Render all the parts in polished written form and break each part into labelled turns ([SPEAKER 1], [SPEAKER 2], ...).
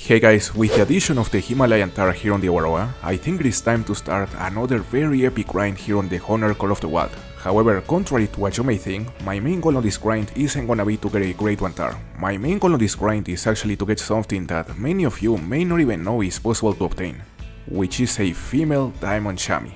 [SPEAKER 1] Hey guys, with the addition of the Himalayan Tahr here on the Awaroa, I think it is time to start another very epic grind here on the Hunter Call of the Wild. However, contrary to what you may think, my main goal on this grind isn't gonna be to get a Great One Tahr. My main goal on this grind is actually to get something that many of you may not even know is possible to obtain, which is a female diamond chamois.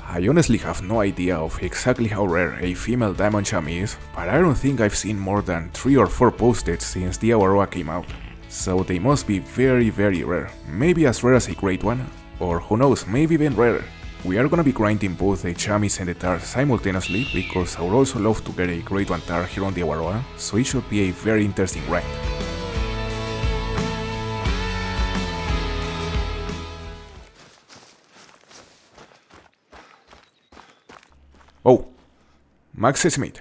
[SPEAKER 1] I honestly have no idea of exactly how rare a female diamond chamois is, but I don't think I've seen more than 3 or 4 posted since Te Awaroa came out. So they must be very rare, maybe as rare as a great one, or who knows, maybe even rarer. We are gonna be grinding both the chamois and the Tahr simultaneously because I would also love to get a Great One Tahr here on the Awaroa, so it should be a very interesting grind. Oh, Max Seismate.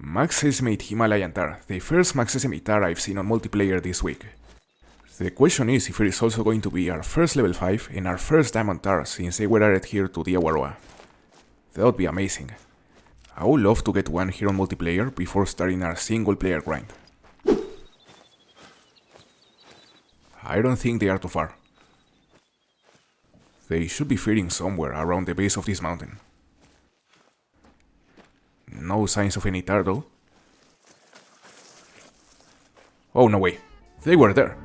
[SPEAKER 1] Max Seismate Himalayan Tahr, the first Max Seismate Tahr I've seen on multiplayer this week. The question is if it is also going to be our first level 5 and our first Diamond Tahr since they were added here to the Awaroa. That would be amazing. I would love to get one here on multiplayer before starting our single player grind. I don't think they are too far. They should be feeding somewhere around the base of this mountain. No signs of any Tahr though. Oh no way, they were there.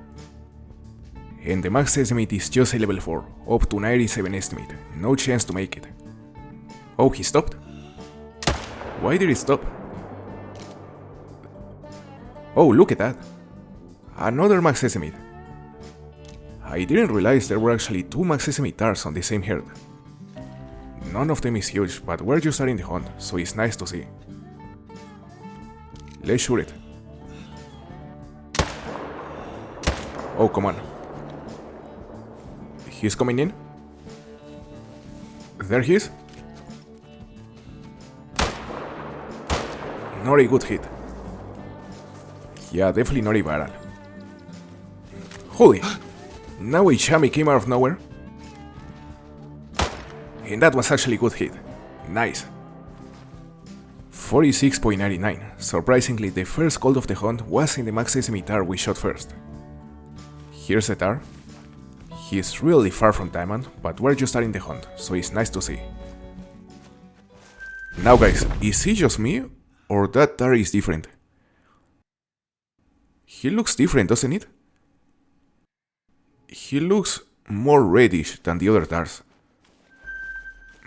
[SPEAKER 1] And the max estimate is just a level 4, up to 97 estimate, no chance to make it. Oh, he stopped? Why did he stop? Oh, look at that. Another max estimate. I didn't realize there were actually 2 max estimate Tahrs on the same herd. None of them is huge, but we're just starting the hunt, so it's nice to see. Let's shoot it. Oh, come on. He's coming in. There he is. Not a good hit. Yeah, definitely not a viral. Holy! Now a chamois came out of nowhere. And that was actually a good hit. Nice. 46.99. Surprisingly, the first gold of the hunt was in the max estimate Tahr we shot first. Here's the Tahr. He's really far from diamond, but we're just starting the hunt, so it's nice to see. Now guys, is he just me, or that Tahr is different? He looks different, doesn't it? He looks more reddish than the other Tahrs.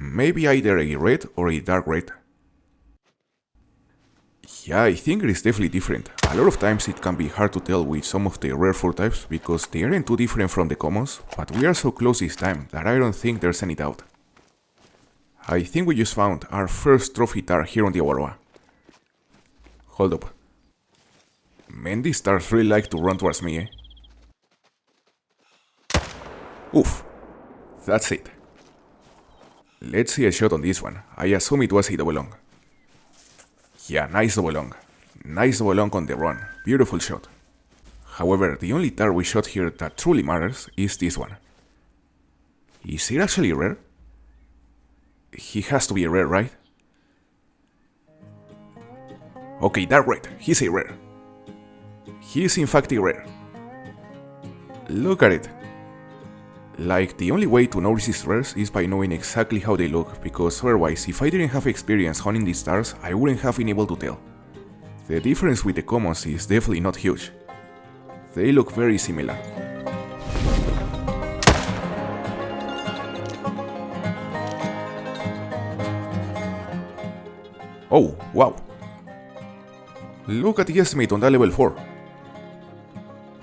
[SPEAKER 1] Maybe either a red or a dark red. Yeah, I think it is definitely different. A lot of times it can be hard to tell with some of the rare fur types because they aren't too different from the commons, but we are so close this time that I don't think there's any doubt. I think we just found our first trophy Tahr here on the Awaroa. Hold up. Man, these Tahrs really like to run towards me, eh? Oof. That's it. Let's see a shot on this one. I assume it was a double long. Yeah, nice double long. Nice double long on the run. Beautiful shot. However, the only Tahr we shot here that truly matters is this one. Is it actually rare? He has to be a rare, right? Okay, dark red. He's a rare. He is in fact a rare. Look at it. Like, the only way to notice these rares is by knowing exactly how they look, because otherwise, if I didn't have experience hunting these Tahrs, I wouldn't have been able to tell. The difference with the commons is definitely not huge. They look very similar. Oh, wow. Look at the estimate on that level 4.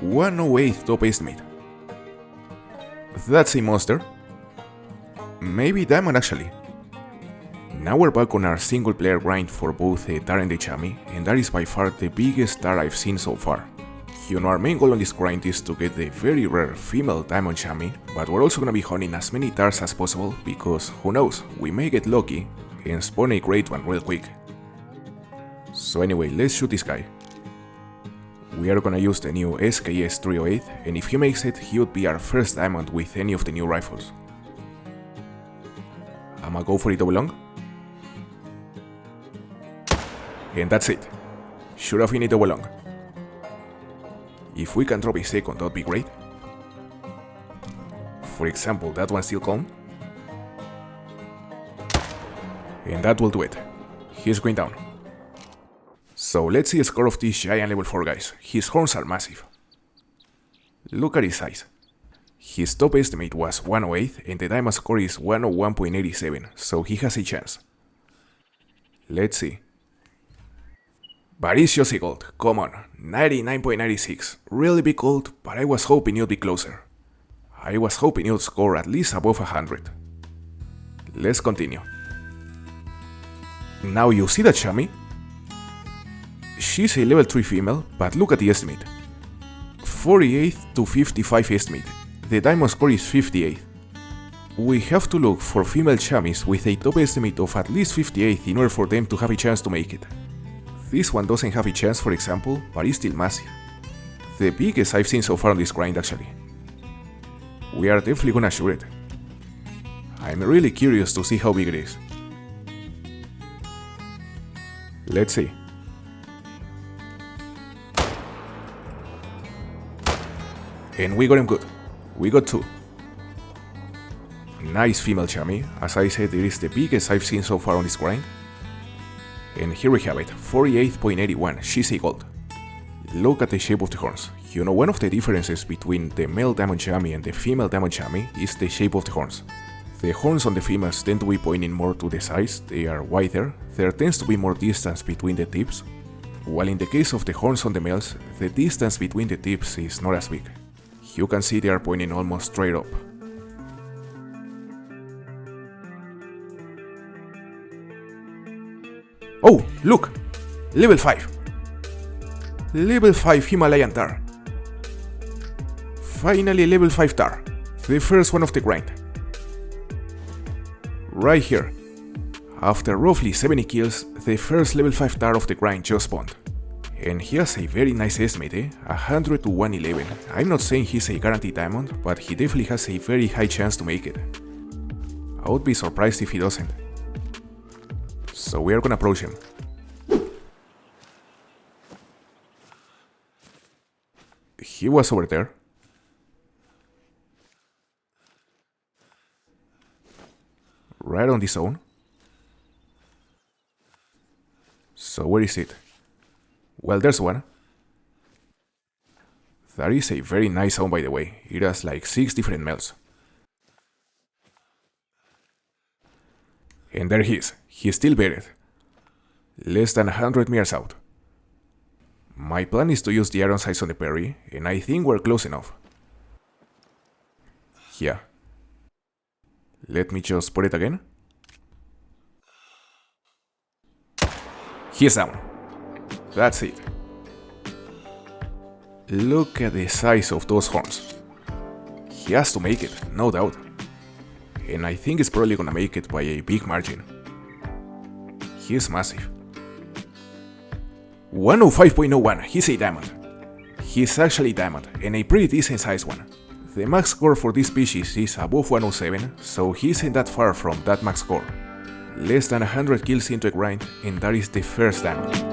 [SPEAKER 1] 108 top estimate. That's a monster. Maybe diamond actually. Now we're back on our single player grind for both the Tahr and the chamois, and that is by far the biggest Tahr I've seen so far. You know, our main goal on this grind is to get the very rare female diamond chamois, but we're also gonna be hunting as many Tahrs as possible because who knows, we may get lucky and spawn a great one real quick. So anyway, let's shoot this guy. We are gonna use the new SKS 308, and if he makes it, he would be our first diamond with any of the new rifles. I'ma go for it double long. And that's it. Should have been a double long. If we can drop a second, that would be great. For example, that one still calm. And that will do it. He's going down. So let's see the score of this giant level 4 guys. His horns are massive. Look at his size. His top estimate was 108 and the diamond score is 101.87, so he has a chance. Let's see. But it's just a gold, come on, 99.96, really big gold, but I was hoping it would be closer. I was hoping it would score at least above 100. Let's continue. Now you see that chamois? She's a level 3 female, but look at the estimate. 48 to 55 estimate. The diamond score is 58. We have to look for female chamois with a top estimate of at least 58 in order for them to have a chance to make it. This one doesn't have a chance, for example, but is still massive. The biggest I've seen so far on this grind actually. We are definitely gonna shoot it. I'm really curious to see how big it is. Let's see. And we got him good. We got 2. Nice female chamois. As I said, it is the biggest I've seen so far on this grind. And here we have it, 48.81, she's a gold. Look at the shape of the horns. You know, one of the differences between the male diamond chamois and the female diamond chamois is the shape of the horns. The horns on the females tend to be pointing more to the sides, they are wider, there tends to be more distance between the tips, while in the case of the horns on the males, the distance between the tips is not as big. You can see they are pointing almost straight up. Oh, look! Level 5! Level 5 Himalayan Tahr. Finally level 5 Tahr. The first one of the grind. Right here. After roughly 70 kills, the first level 5 Tahr of the grind just spawned. And he has a very nice estimate, 100 to 111. I'm not saying he's a guaranteed diamond, but he definitely has a very high chance to make it. I would be surprised if he doesn't. So we are gonna approach him. He was over there. Right on the zone. So where is it? Well, there's one. That is a very nice zone, by the way. It has like 6 different males. And there he is. He's still buried. Less than 100 meters out. My plan is to use the iron sights on the parry, and I think we're close enough. Yeah. Let me just put it again. He's down. That's it. Look at the size of those horns. He has to make it, no doubt. And I think he's probably gonna make it by a big margin. He's massive. 105.01, he's a diamond. He's actually diamond, and a pretty decent sized one. The max score for this species is above 107, so he isn't that far from that max score. Less than 100 kills into a grind, and that is the first diamond.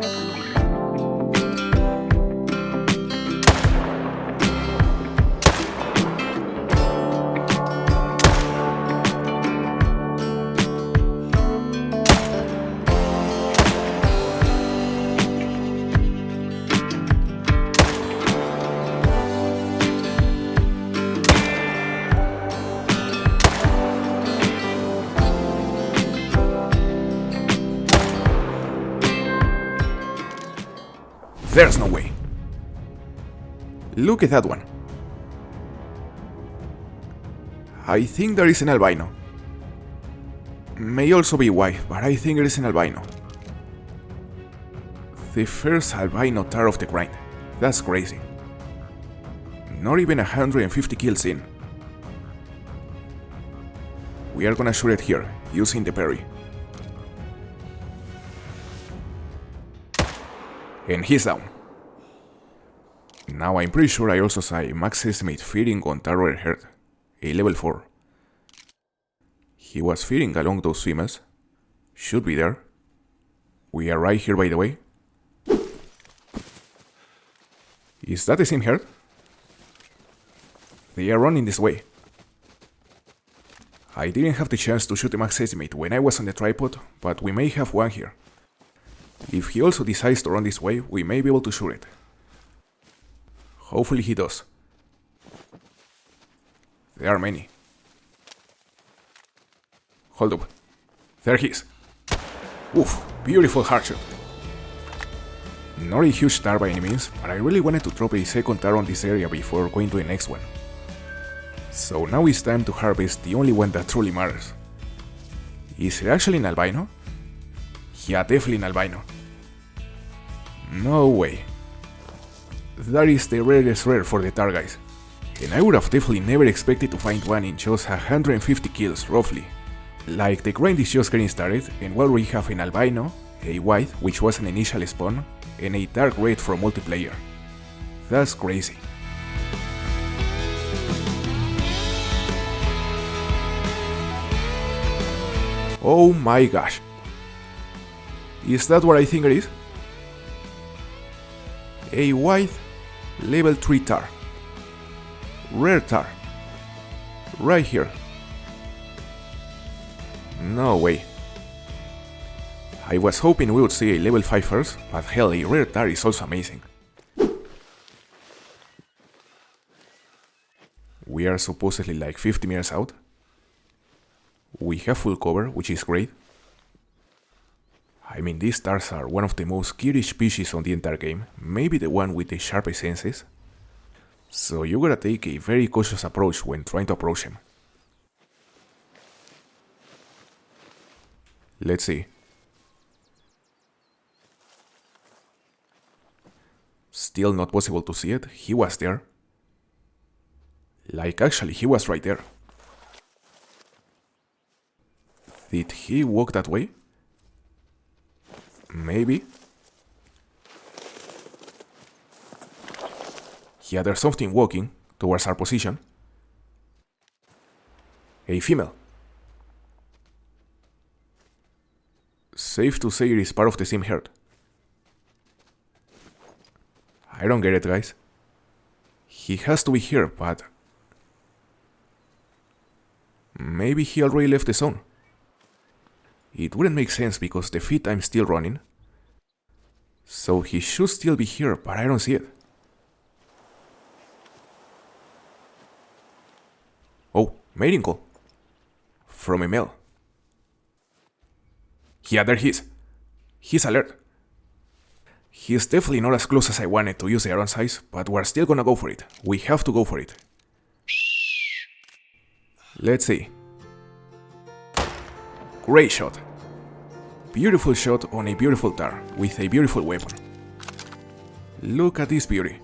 [SPEAKER 1] There's no way. Look at that one. I think there is an albino. May also be white, but I think it is an albino. The first albino Tahr of the grind. That's crazy. Not even 150 kills in. We are gonna shoot it here, using the parry. And he's down. Now I'm pretty sure I also saw a max estimate feeding on Tahr Heart, a level 4. He was feeding along those females. Should be there. We are right here, by the way. Is that the same heart? They are running this way. I didn't have the chance to shoot a max estimate when I was on the tripod, but we may have one here. If he also decides to run this way, we may be able to shoot it. Hopefully he does. There are many. Hold up. There he is. Oof, beautiful hard shot. Not a huge Tahr by any means, but I really wanted to drop a second Tahr on this area before going to the next one. So now it's time to harvest the only one that truly matters. Is it actually an albino? Yeah, definitely an albino. No way. That is the rarest rare for the Tahr, guys. And I would have definitely never expected to find one in just 150 kills, roughly. Like, the grind is just getting started, and we already have an albino, a white, which was an initial spawn, and a dark red from multiplayer. That's crazy. Oh my gosh. Is that what I think it is? A white level 3 Tahr. Rare Tahr. Right here. No way. I was hoping we would see a level 5 first, but hell, a rare Tahr is also amazing. We are supposedly like 50 meters out. We have full cover, which is great. I mean, these Tahrs are one of the most scary species on the entire game, maybe the one with the sharpest senses. So you gotta take a very cautious approach when trying to approach him. Let's see. Still not possible to see it. He was there. Like, actually, he was right there. Did he walk that way? Maybe. Yeah, there's something walking towards our position. A female. Safe to say it is part of the same herd. I don't get it, guys. He has to be here, but maybe he already left the zone. It wouldn't make sense because the feed time's still running. So he should still be here, but I don't see it. Oh, mating call. From a male. Yeah, there he is. He's alert. He's definitely not as close as I wanted to use the arrow size, but we're still gonna go for it. We have to go for it. Let's see. Great shot. Beautiful shot on a beautiful Tahr with a beautiful weapon. Look at this beauty.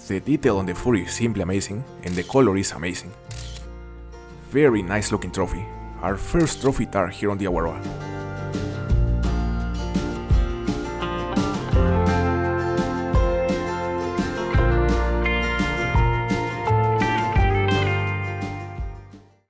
[SPEAKER 1] The detail on the fur is simply amazing, and the color is amazing. Very nice looking trophy. Our first trophy Tahr here on the Awaroa.